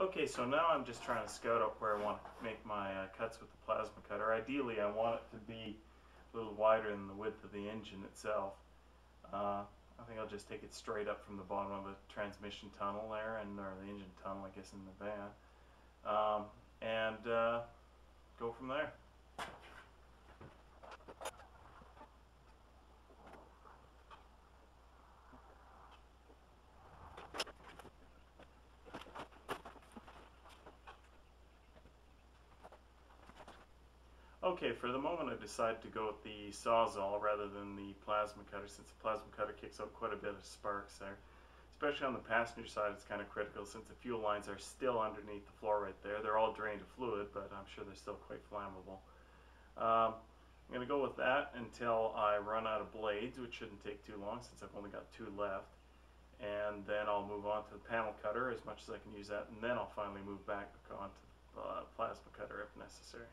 Okay, so now I'm just trying to scout out where I want to make my cuts with the plasma cutter. Ideally, I want it to be a little wider than the width of the engine itself. I think I'll just take it straight up from the bottom of the transmission tunnel there, or the engine tunnel, I guess, in the van, and go from there. Okay, for the moment I decided to go with the Sawzall rather than the plasma cutter, since the plasma cutter kicks out quite a bit of sparks there. Especially on the passenger side, it's kind of critical since the fuel lines are still underneath the floor right there. They're all drained of fluid, but I'm sure they're still quite flammable. I'm going to go with that until I run out of blades, which shouldn't take too long since I've only got 2 left. And then I'll move on to the panel cutter as much as I can use that, and then I'll finally move back on to the plasma cutter if necessary.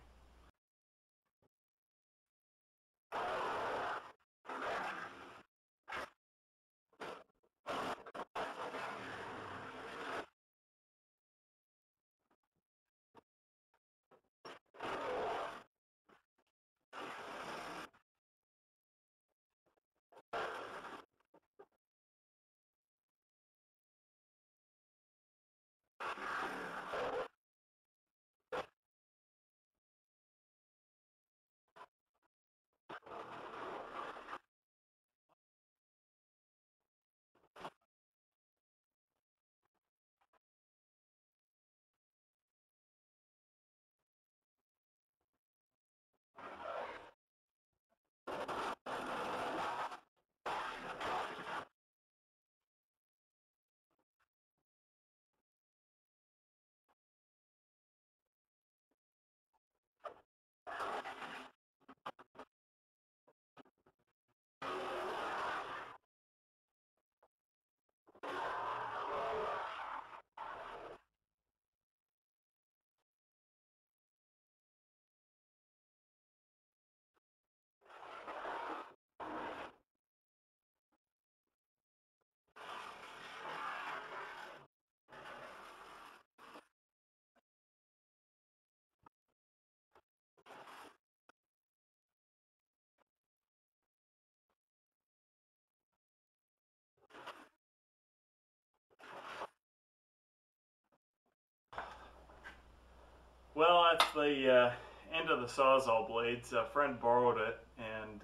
Well, that's the end of the Sawzall blades. A friend borrowed it and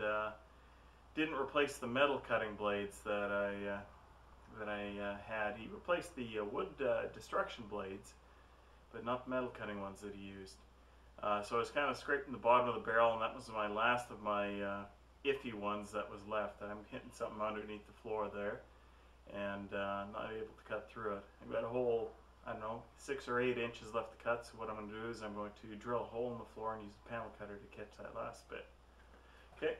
didn't replace the metal cutting blades that I had. He replaced the wood destruction blades, but not the metal cutting ones that he used. So I was kind of scraping the bottom of the barrel, and that was my last of my iffy ones that was left. I'm hitting something underneath the floor there, and not able to cut through it. I've got a whole, I don't know, 6 or 8 inches left to cut, so what I'm going to do is I'm going to drill a hole in the floor and use the panel cutter to catch that last bit. Okay.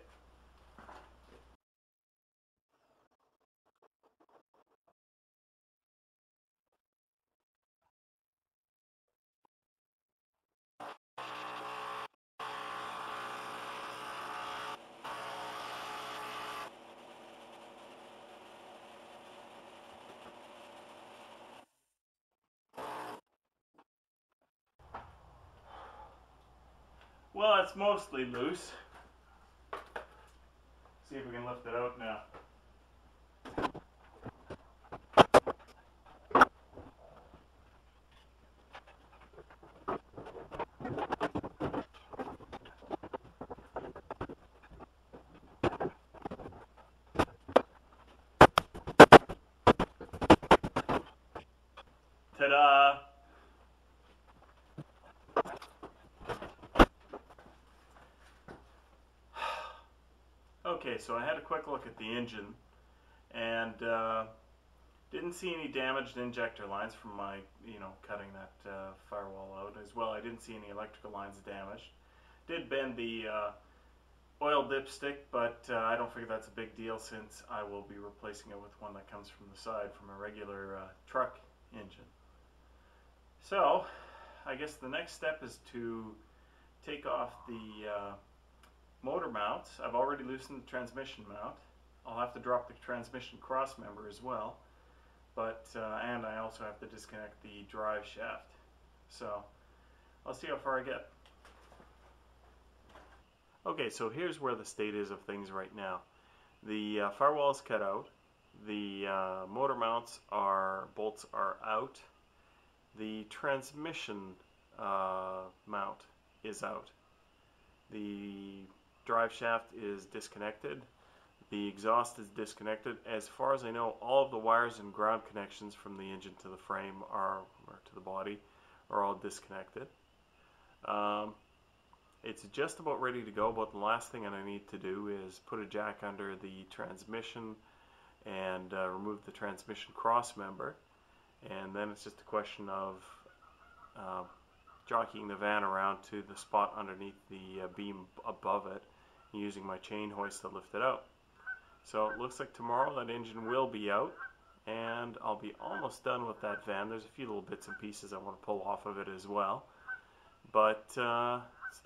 Well, it's mostly loose. See if we can lift it out now. Ta-da! Okay, so I had a quick look at the engine and didn't see any damaged injector lines from my, cutting that firewall out. As well, I didn't see any electrical lines damaged. Did bend the oil dipstick, but I don't figure that's a big deal since I will be replacing it with one that comes from the side from a regular truck engine. So, I guess the next step is to take off the motor mounts. I've already loosened the transmission mount. I'll have to drop the transmission cross member as well. but and I also have to disconnect the drive shaft. So I'll see how far I get. Okay, so here's where the state is of things right now. The firewall is cut out. The motor bolts are out. The transmission mount is out. The drive shaft is disconnected. The exhaust is disconnected. As far as I know, all of the wires and ground connections from the engine to the frame or to the body are all disconnected. It's just about ready to go, but the last thing that I need to do is put a jack under the transmission and remove the transmission cross member, and then it's just a question of jockeying the van around to the spot underneath the beam above it and using my chain hoist to lift it out. So it looks like tomorrow that engine will be out and I'll be almost done with that van. There's a few little bits and pieces I want to pull off of it as well, but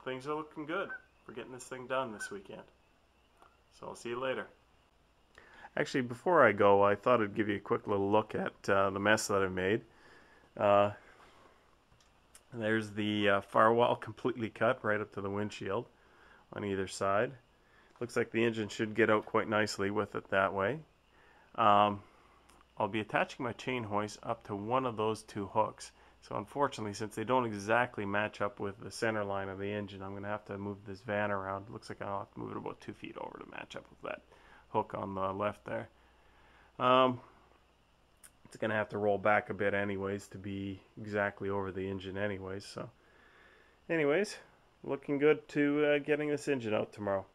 things are looking good for getting this thing done this weekend. So I'll see you later. Actually, before I go, I thought I'd give you a quick little look at the mess that I made. There's the firewall completely cut right up to the windshield on either side. Looks like the engine should get out quite nicely with it that way. I'll be attaching my chain hoist up to one of those two hooks. So unfortunately, since they don't exactly match up with the center line of the engine, I'm going to have to move this van around. It looks like I'll have to move it about 2 feet over to match up with that hook on the left there. It's going to have to roll back a bit anyways to be exactly over the engine anyways. So anyways, looking good to getting this engine out tomorrow.